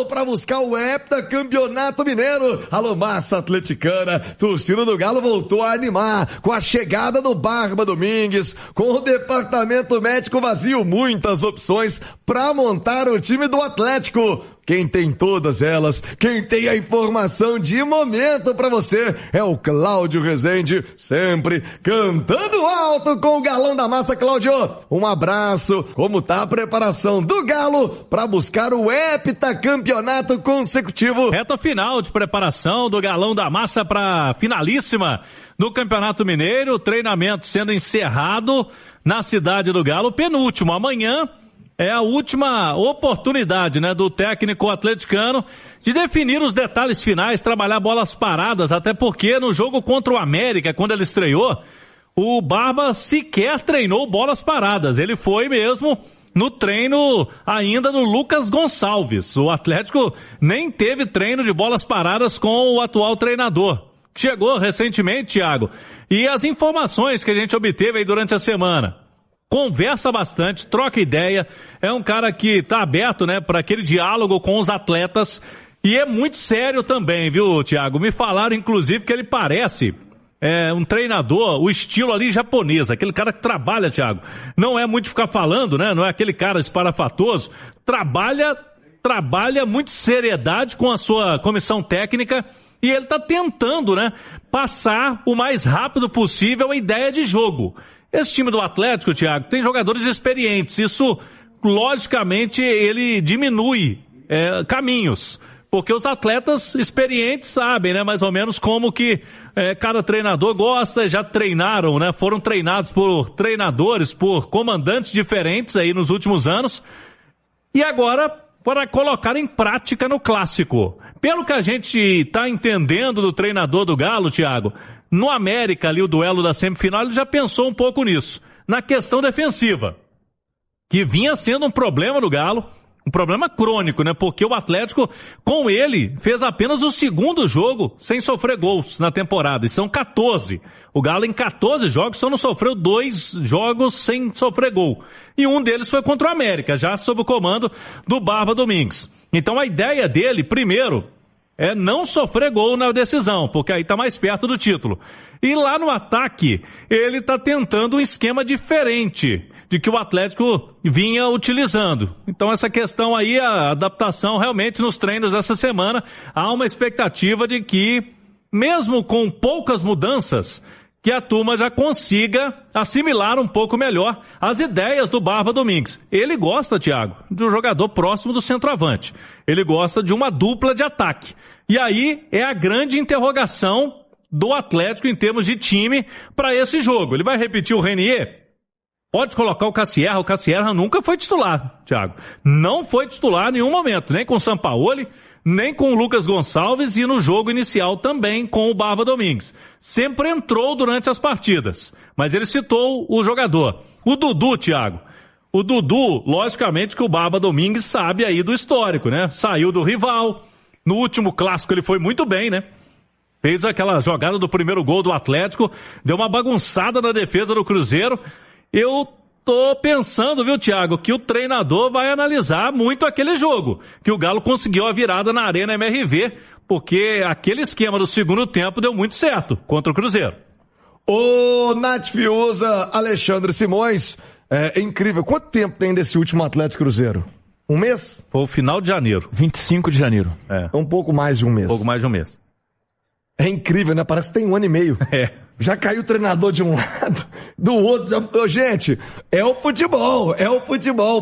Galo para buscar o heptacampeonato mineiro. Alô, massa atleticana, torcida do Galo voltou a animar com a chegada do Barba Domingues, com o departamento médico vazio, muitas opções para montar o time do Atlético. Quem tem todas elas, quem tem a informação de momento pra você é o Cláudio Rezende, sempre cantando alto com o Galão da Massa. Cláudio, um abraço. Como tá a preparação do Galo pra buscar o heptacampeonato consecutivo? Reta final de preparação do Galão da Massa pra finalíssima do Campeonato Mineiro, treinamento sendo encerrado na cidade do Galo, penúltimo, amanhã é a última oportunidade, né, do técnico atleticano de definir os detalhes finais, trabalhar bolas paradas, até porque no jogo contra o América, quando ele estreou, o Barba sequer treinou bolas paradas. Ele foi mesmo no treino ainda do Lucas Gonçalves. O Atlético nem teve treino de bolas paradas com o atual treinador. Chegou recentemente, Thiago, e as informações que a gente obteve aí durante a semana. Conversa bastante, troca ideia, é um cara que tá aberto, né, para aquele diálogo com os atletas e é muito sério também, viu, Thiago? Me falaram, inclusive, que ele parece um treinador, o estilo ali japonês, aquele cara que trabalha, Thiago. Não é muito ficar falando, né, não é aquele cara esparafatoso, trabalha muito seriedade com a sua comissão técnica e ele tá tentando, né, passar o mais rápido possível a ideia de jogo. Esse time do Atlético, Thiago, tem jogadores experientes. Isso, logicamente, ele diminui caminhos. Porque os atletas experientes sabem, né, mais ou menos como que cada treinador gosta, já treinaram, né, foram treinados por treinadores, por comandantes diferentes aí nos últimos anos. E agora, para colocar em prática no clássico. Pelo que a gente está entendendo do treinador do Galo, Thiago, no América ali, o duelo da semifinal, ele já pensou um pouco nisso. Na questão defensiva, que vinha sendo um problema do Galo, um problema crônico, né? Porque o Atlético, com ele, fez apenas o segundo jogo sem sofrer gols na temporada. E são 14. O Galo, em 14 jogos, só não sofreu 2 jogos sem sofrer gol. E um deles foi contra o América, já sob o comando do Barba Domingues. Então a ideia dele, primeiro, é não sofrer gol na decisão, porque aí tá mais perto do título. E lá no ataque, ele tá tentando um esquema diferente de que o Atlético vinha utilizando. Então essa questão aí, a adaptação realmente nos treinos dessa semana, há uma expectativa de que, mesmo com poucas mudanças, que a turma já consiga assimilar um pouco melhor as ideias do Barba Domingues. Ele gosta, Thiago, de um jogador próximo do centroavante. Ele gosta de uma dupla de ataque. E aí é a grande interrogação do Atlético em termos de time para esse jogo. Ele vai repetir o Renier? Pode colocar o Cassierra nunca foi titular, Thiago. Não foi titular em nenhum momento, nem com o Sampaoli, nem com o Lucas Gonçalves e no jogo inicial também com o Barba Domingues. Sempre entrou durante as partidas, mas ele citou o jogador. O Dudu, Thiago. O Dudu, logicamente que o Barba Domingues sabe aí do histórico, né? Saiu do rival. No último clássico ele foi muito bem, né? Fez aquela jogada do primeiro gol do Atlético, deu uma bagunçada na defesa do Cruzeiro. Eu tô pensando, viu, Thiago, que o treinador vai analisar muito aquele jogo, que o Galo conseguiu a virada na Arena MRV, porque aquele esquema do segundo tempo deu muito certo contra o Cruzeiro. Ô, Nath Fiuza, Alexandre Simões, é incrível. Quanto tempo tem desse último Atlético Cruzeiro? Um mês? Foi o final de janeiro. 25 de janeiro. Um pouco mais de um mês. Um pouco mais de um mês. É incrível, né? Parece que tem 1 ano e meio. Já caiu o treinador de um lado, do outro. Gente, é o futebol.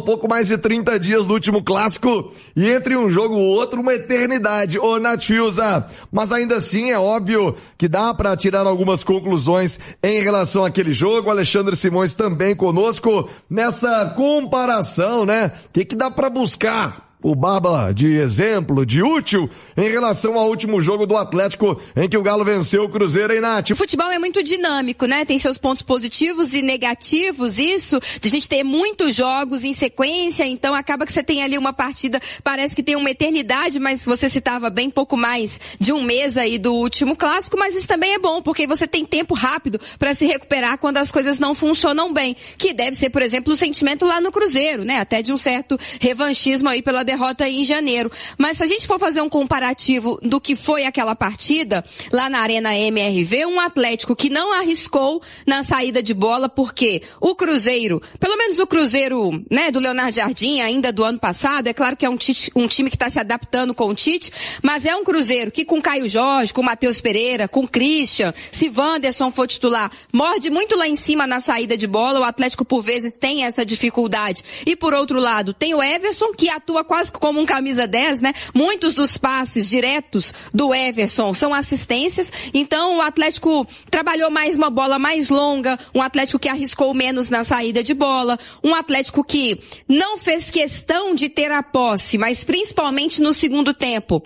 Pouco mais de 30 dias do último clássico e entre um jogo e outro, uma eternidade. Ô, Nath Fiuza, mas ainda assim é óbvio que dá pra tirar algumas conclusões em relação àquele jogo. Alexandre Simões também conosco nessa comparação, né? O que dá pra buscar o Barba de exemplo, de útil, em relação ao último jogo do Atlético, em que o Galo venceu o Cruzeiro, hein, Nath? O futebol é muito dinâmico, né? Tem seus pontos positivos e negativos, isso, de a gente ter muitos jogos em sequência, então acaba que você tem ali uma partida, parece que tem uma eternidade, mas você citava bem pouco mais de um mês aí do último clássico, mas isso também é bom, porque você tem tempo rápido para se recuperar quando as coisas não funcionam bem, que deve ser, por exemplo, o sentimento lá no Cruzeiro, né? Até de um certo revanchismo aí pela derrota em janeiro. Mas se a gente for fazer um comparativo do que foi aquela partida, lá na Arena MRV, um Atlético que não arriscou na saída de bola, porque o Cruzeiro, pelo menos o Cruzeiro, né, do Leonardo Jardim, ainda do ano passado, é claro que é um time que está se adaptando com o Tite, mas é um Cruzeiro que com Caio Jorge, com Matheus Pereira, com Christian, se Wanderson for titular, morde muito lá em cima na saída de bola, o Atlético por vezes tem essa dificuldade. E por outro lado, tem o Everson, que atua quase como um camisa 10, né? Muitos dos passes diretos do Everson são assistências, então o Atlético trabalhou mais uma bola mais longa, um Atlético que arriscou menos na saída de bola, um Atlético que não fez questão de ter a posse, mas principalmente no segundo tempo.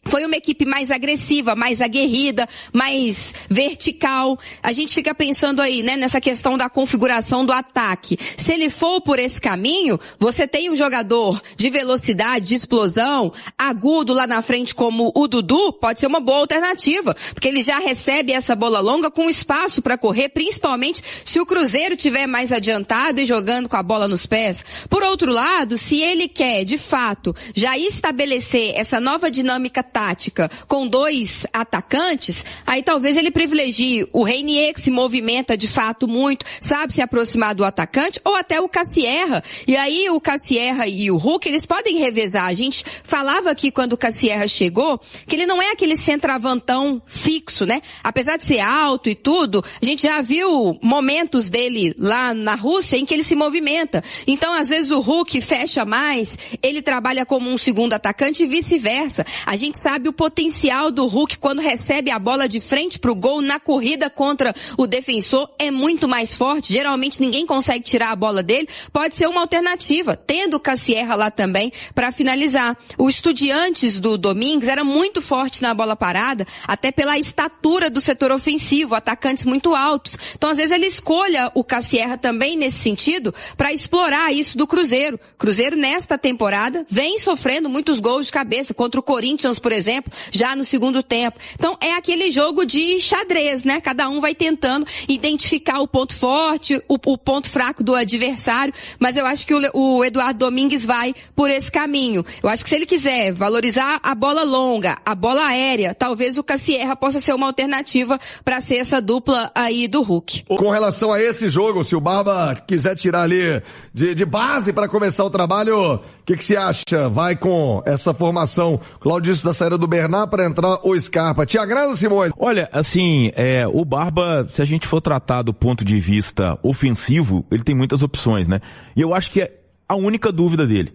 Foi uma equipe mais agressiva, mais aguerrida, mais vertical. A gente fica pensando aí, né, nessa questão da configuração do ataque. Se ele for por esse caminho, você tem um jogador de velocidade, de explosão, agudo lá na frente como o Dudu, pode ser uma boa alternativa, porque ele já recebe essa bola longa com espaço para correr, principalmente se o Cruzeiro tiver mais adiantado e jogando com a bola nos pés. Por outro lado, se ele quer, de fato, já estabelecer essa nova dinâmica tática com 2 atacantes, aí talvez ele privilegie o Reinier, que se movimenta de fato muito, sabe se aproximar do atacante, ou até o Cassierra. E aí o Cassierra e o Hulk, eles podem revezar. A gente falava aqui quando o Cassierra chegou, que ele não é aquele centroavantão fixo, né? Apesar de ser alto e tudo, a gente já viu momentos dele lá na Rússia em que ele se movimenta. Então, às vezes o Hulk fecha mais, ele trabalha como um segundo atacante e vice-versa. A gente sabe o potencial do Hulk quando recebe a bola de frente pro gol na corrida contra o defensor, é muito mais forte, geralmente ninguém consegue tirar a bola dele, pode ser uma alternativa, tendo o Cassierra lá também para finalizar. O Estudiantes do Domingues era muito forte na bola parada, até pela estatura do setor ofensivo, atacantes muito altos. Então às vezes ele escolha o Cassierra também nesse sentido para explorar isso do Cruzeiro. Cruzeiro nesta temporada vem sofrendo muitos gols de cabeça contra o Corinthians, por exemplo, já no segundo tempo. Então é aquele jogo de xadrez, né? Cada um vai tentando identificar o ponto forte, o ponto fraco do adversário, mas eu acho que o Eduardo Domingues vai por esse caminho. Eu acho que se ele quiser valorizar a bola longa, a bola aérea, talvez o Cassierra possa ser uma alternativa para ser essa dupla aí do Hulk. Com relação a esse jogo, se o Barba quiser tirar ali de base para começar o trabalho, o que você acha? Vai com essa formação, Claudio, da saída do Bernard para entrar o Scarpa. Te agrada, Simões? Olha, assim, o Barba, se a gente for tratar do ponto de vista ofensivo, ele tem muitas opções, né? E eu acho que é a única dúvida dele.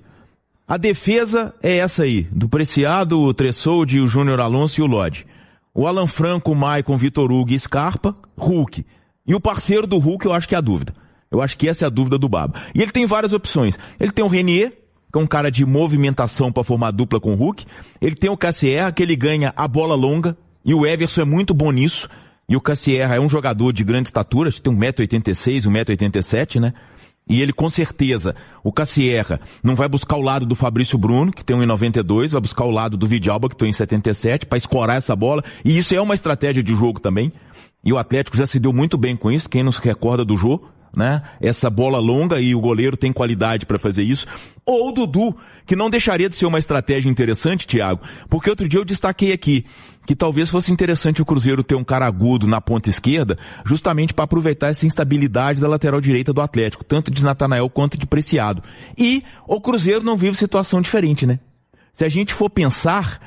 A defesa é essa aí, do Preciado, o Tressoldi, o Júnior Alonso e o Lodge. O Alan Franco, o Maicon, Vitor Hugo e Scarpa, Hulk. E o parceiro do Hulk, eu acho que é a dúvida. Eu acho que essa é a dúvida do Barba. E ele tem várias opções. Ele tem o Reinier, que é um cara de movimentação para formar dupla com o Hulk. Ele tem o Cassierra, que ele ganha a bola longa, e o Everson é muito bom nisso. E o Cassierra é um jogador de grande estatura, tem 1,86 m, 1,87 m, né? E ele, com certeza, o Cassierra não vai buscar o lado do Fabrício Bruno, que tem 1,92, vai buscar o lado do Vidalba, que tem 1,77, para escorar essa bola. E isso é uma estratégia de jogo também. E o Atlético já se deu muito bem com isso, quem não se recorda do jogo, né? Essa bola longa, e o goleiro tem qualidade para fazer isso. Ou o Dudu, que não deixaria de ser uma estratégia interessante, Thiago, porque outro dia eu destaquei aqui que talvez fosse interessante o Cruzeiro ter um cara agudo na ponta esquerda, justamente para aproveitar essa instabilidade da lateral direita do Atlético, tanto de Natanael quanto de Preciado. E o Cruzeiro não vive situação diferente, né? Se a gente for pensar,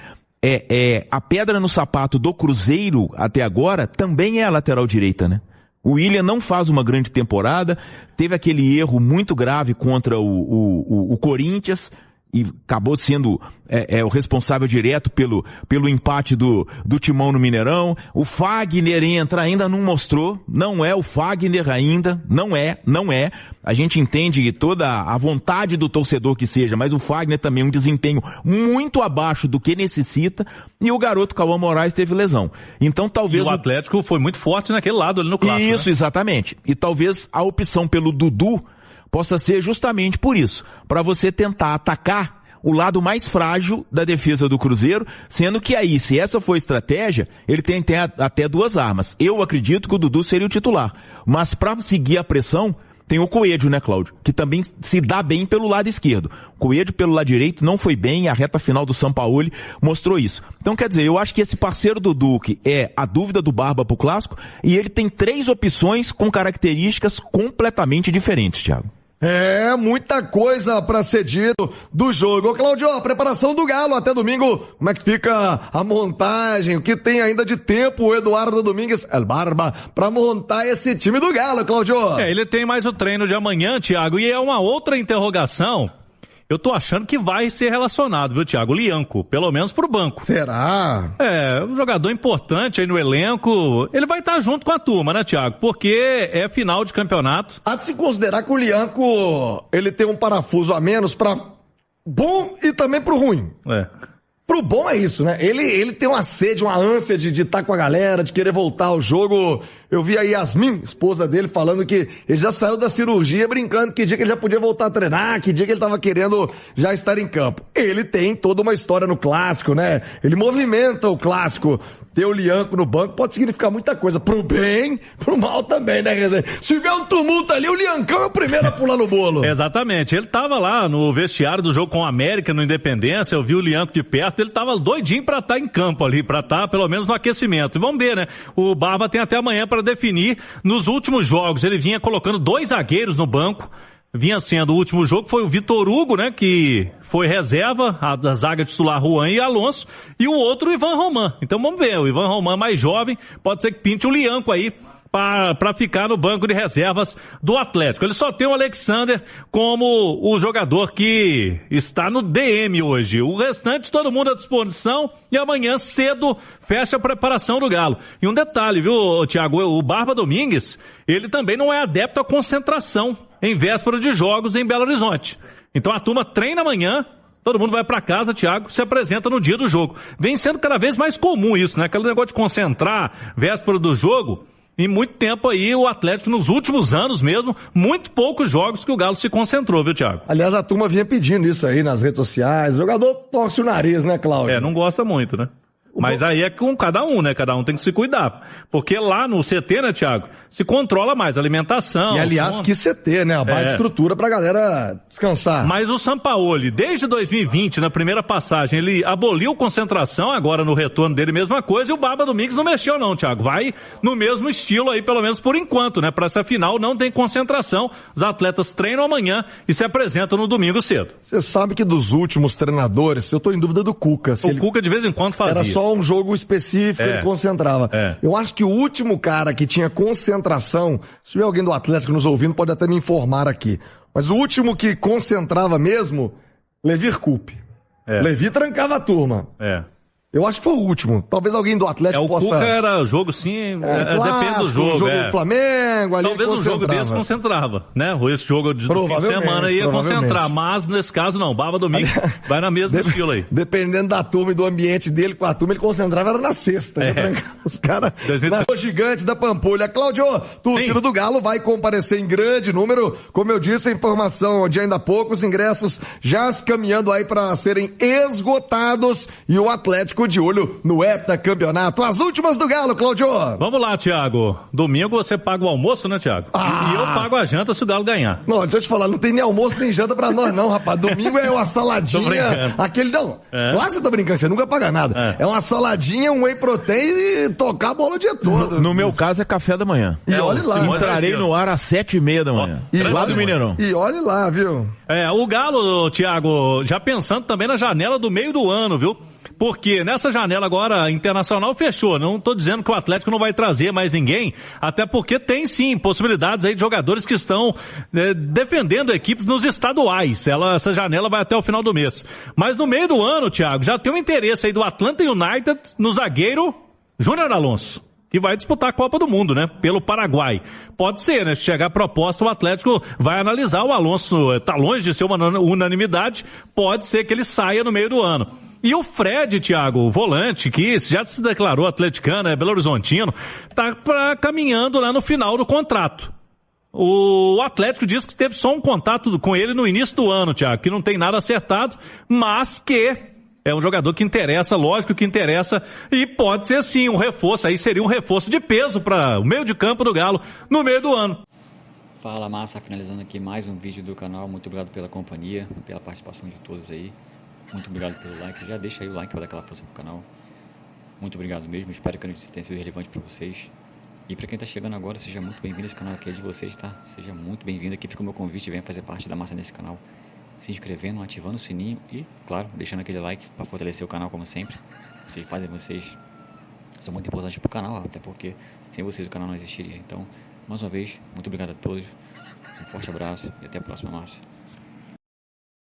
a pedra no sapato do Cruzeiro até agora também é a lateral direita, né? O William não faz uma grande temporada, teve aquele erro muito grave contra o Corinthians, e acabou sendo o responsável direto pelo empate do Timão no Mineirão. O Fagner entra, ainda não mostrou, não é o Fagner ainda, não é. A gente entende toda a vontade do torcedor que seja, mas o Fagner também um desempenho muito abaixo do que necessita, e o garoto Cauã Moraes teve lesão. Então talvez... E o Atlético foi muito forte naquele lado ali no clássico. Isso, né? Exatamente. E talvez a opção pelo Dudu possa ser justamente por isso, para você tentar atacar o lado mais frágil da defesa do Cruzeiro, sendo que aí, se essa for a estratégia, ele tem até 2 armas. Eu acredito que o Dudu seria o titular, mas para seguir a pressão, tem o Coelho, né, Cláudio? Que também se dá bem pelo lado esquerdo. O Coelho pelo lado direito não foi bem, a reta final do Sampaoli mostrou isso. Então, quer dizer, eu acho que esse parceiro do Duque é a dúvida do Barba pro Clássico, e ele tem 3 opções com características completamente diferentes, Thiago. É, muita coisa pra ser dito do jogo. Ô, Claudio, a preparação do Galo até domingo, como é que fica a montagem? O que tem ainda de tempo o Eduardo Domingues, El Barba, pra montar esse time do Galo, Claudio? Ele tem mais o treino de amanhã, Thiago, e é uma outra interrogação. Eu tô achando que vai ser relacionado, viu, Thiago? Lianco, pelo menos pro banco. Será? É, um jogador importante aí no elenco. Ele vai estar junto com a turma, né, Thiago? Porque é final de campeonato. Há de se considerar que o Lianco, ele tem um parafuso a menos pra bom e também pro ruim. Pro bom é isso, né? Ele tem uma sede, uma ânsia de estar com a galera, de querer voltar ao jogo. Eu vi a Yasmin, esposa dele, falando que ele já saiu da cirurgia brincando que dia que ele já podia voltar a treinar, que dia que ele tava querendo já estar em campo. Ele tem toda uma história no Clássico, né? Ele movimenta o Clássico. Ter o Lianco no banco pode significar muita coisa. Pro bem, pro mal também, né, Resenha? Se tiver um tumulto ali, o Liancão é o primeiro a pular no bolo. Exatamente. Ele tava lá no vestiário do jogo com o América, no Independência, eu vi o Lianco de perto, ele tava doidinho pra estar em campo ali, pra estar pelo menos no aquecimento. E vamos ver, né? O Barba tem até amanhã pra definir. Nos últimos jogos, ele vinha colocando 2 zagueiros no banco. Vinha sendo o último jogo, foi o Vitor Hugo, né, que foi reserva, a zaga titular Juan e Alonso, e o outro o Ivan Roman. Então vamos ver, o Ivan Roman mais jovem, pode ser que pinte o Lianco aí para ficar no banco de reservas do Atlético. Ele só tem o Alexander como o jogador que está no DM hoje. O restante, todo mundo à disposição, e amanhã cedo fecha a preparação do Galo. E um detalhe, viu, Thiago, o Barba Domingues, ele também não é adepto à concentração em véspera de jogos em Belo Horizonte. Então a turma treina amanhã, todo mundo vai para casa, Thiago, se apresenta no dia do jogo. Vem sendo cada vez mais comum isso, né? Aquele negócio de concentrar véspera do jogo. E muito tempo aí o Atlético, nos últimos anos mesmo, muito poucos jogos que o Galo se concentrou, viu, Thiago? Aliás, a turma vinha pedindo isso aí nas redes sociais. O jogador torce o nariz, né, Cláudio? Não gosta muito, né? Mas aí é com cada um, né? Cada um tem que se cuidar. Porque lá no CT, né, Thiago, se controla mais a alimentação. E aliás, que CT, né? A baita estrutura pra galera descansar. Mas o Sampaoli, desde 2020, na primeira passagem, ele aboliu concentração, agora no retorno dele, mesma coisa, e o Barba Domingues não mexeu não, Thiago. Vai no mesmo estilo aí, pelo menos por enquanto, né? Pra essa final não tem concentração. Os atletas treinam amanhã e se apresentam no domingo cedo. Você sabe que dos últimos treinadores, eu tô em dúvida do Cuca. Cuca de vez em quando fazia. Era só um jogo específico, ele concentrava. Eu acho que o último cara que tinha concentração, se tiver alguém do Atlético nos ouvindo, pode até me informar aqui. Mas o último que concentrava mesmo, Levi Coupe. Levi trancava a turma. Eu acho que foi o último. Talvez alguém do Atlético possa... O Cuca era jogo, sim, depende do jogo. O jogo do Flamengo, ali talvez um jogo desse concentrava, né? Esse jogo do fim de semana ia concentrar, mas nesse caso não. Barba Domingues vai na mesma estilo aí. Dependendo da turma e do ambiente dele com a turma, ele concentrava era na sexta. Os caras na gigante da Pampulha. Cláudio, torcida do Galo vai comparecer em grande número. Como eu disse, a informação de ainda há pouco, os ingressos já se caminhando aí para serem esgotados e o Atlético de olho no heptacampeonato. As últimas do Galo, Cláudio. Vamos lá, Thiago. Domingo você paga o almoço, né, Thiago? E eu pago a janta se o Galo ganhar. Não, deixa eu te falar, não tem nem almoço nem janta pra nós não, rapaz. Domingo é uma saladinha, aquele não. Claro que você tá brincando, você nunca paga nada. É uma saladinha, um whey protein e tocar a bola o dia todo. No meu caso é café da manhã. E olha lá. Entrarei no ar às 7h30 da manhã. Lá do Mineirão. E olha lá, viu? O Galo, Thiago, já pensando também na janela do meio do ano, viu? Porque nessa janela agora internacional fechou. Não estou dizendo que o Atlético não vai trazer mais ninguém, até porque tem sim possibilidades aí de jogadores que estão defendendo equipes nos estaduais. Essa janela vai até o final do mês. Mas no meio do ano, Thiago, já tem um interesse aí do Atlanta United no zagueiro Júnior Alonso, que vai disputar a Copa do Mundo, né? Pelo Paraguai. Pode ser, né? Se chegar a proposta, o Atlético vai analisar. O Alonso tá longe de ser uma unanimidade. Pode ser que ele saia no meio do ano. E o Fred, Thiago, o volante, que já se declarou atleticano, Belo Horizontino, tá caminhando lá no final do contrato. O Atlético diz que teve só um contato com ele no início do ano, Thiago, que não tem nada acertado, mas que é um jogador que interessa, lógico que interessa, e pode ser sim um reforço, aí seria um reforço de peso para o meio de campo do Galo no meio do ano. Fala, massa, finalizando aqui mais um vídeo do canal. Muito obrigado pela companhia, pela participação de todos aí. Muito obrigado pelo like. Já deixa aí o like para dar aquela força pro canal. Muito obrigado mesmo. Espero que a notícia tenha sido relevante para vocês. E para quem está chegando agora, seja muito bem-vindo. Esse canal aqui é de vocês, tá? Seja muito bem-vindo. Aqui fica o meu convite. Venha fazer parte da massa nesse canal. Se inscrevendo, ativando o sininho e, claro, deixando aquele like para fortalecer o canal como sempre. Vocês são muito importantes pro canal, até porque sem vocês o canal não existiria. Então, mais uma vez, muito obrigado a todos. Um forte abraço e até a próxima, massa.